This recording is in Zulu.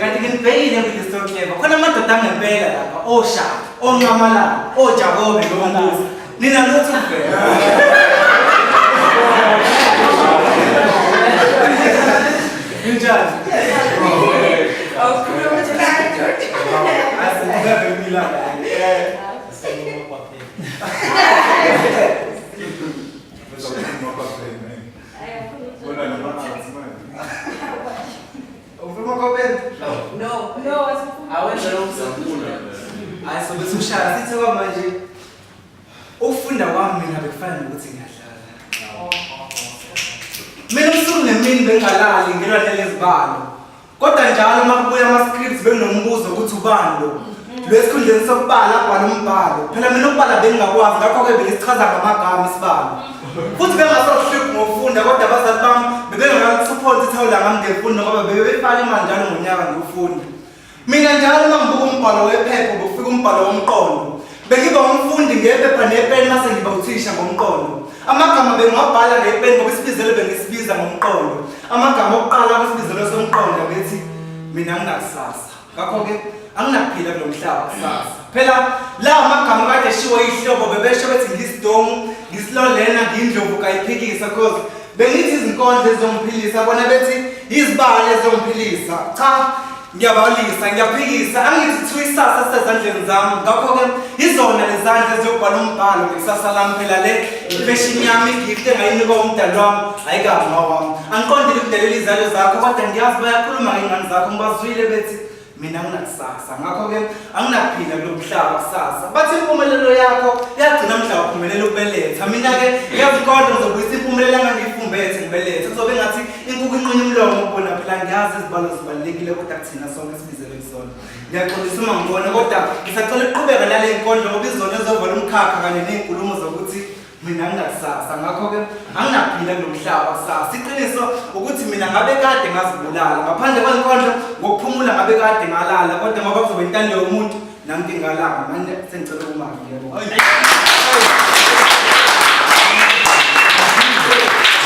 kanti ngibhekile kwi-story yebo khona amadoda angempela lapha oShaka oNcamalala oJakobe noMbusi nina lutho vele Injani No. Hayi so bese ushaya sithi kwamanje ukufunda kwami mina bekufana nokuthi ngiyadlala. Mina usuku nemini bengalali ngilwa nelezibalo. Kodwa njalo makubuya ama scripts bekunombuzo ukuthi ubani lo. Lwesikhundleni sokubala abhala umbhalo. Phela mina ukubala bengingakwazi ngakho ke bengisichaza ngamagama isibalo. Futhi bengasohluphi ngokufunda kodwa abazali bami bebengasupport ithawula ngami ngefunda ngoba bebefaka imali njalo ngonyaka ngiyofunda. Mina njalo mangibuka umbhalo wephepha bufika umbhalo womqondo. Bengiba umfundi ngephepha nepeni mase ngiba uthisha ngomqondo. Amagama bengawabhala ngepeni ngoba isibizelo bengisibiza ngomqondo. Amagama okuqala kwisibizelo somqondo bethi mina nginakusasa. Ngakho ke anginakuphila kulo mhlaba kusasa. Phela la amagama kade eshiwo ihlobo bebesho bethi ngisidomu, ngisilolena, ngindlovu kayiphikisa cause bengithi izinkondlo ezongiphilisa bona bethi izibalo ezongiphilisa. Cha ngiyabalisa ngiyaphikisa angithi kuthiwa isasa sezandleni zami ngakho ke izona lezandla eziyobhala umbhalo ngekusasa lami phela le imfashini yami igift engayinika umdali wami ayikazi mawami angiqondile ukudelela izalo zakho kodwa ngiyazi bayakhuluma ngengane zakho ngibazwile bethi mina nginakusasa ngakho ke anginakuphila kulo mhlaba kusasa bathi impumelelo yakho iyagcina mhla uphumelela ukubeletha mina ke ngiyazikondla ngizobuyisa impumelelo engangiyifumbethe ngibelethe kuzobe ngathi inkukhu inqinye umlomo ubona phela ngiyazi izibalo zibalulekile kodwa kuthina sonke sibizele kusona ngiyaxolisa uma ngibona kodwa ngisacela ukuqhubeka nale nkondlo ngoba izona ezovala umkhakha kanye ney'nkulumo zokuthi mina nginakusasa ngakho ke anginakuphila kulo mhlaba kusasa iqiniso ukuthi mina ngabe kade ngazibulala ngaphandle kwenkondlo ngokuphumula ngabe kade ngalala kodwa ngoba kuzobe intando yomuntu nami ngingalala manje sengicela ukumali yebo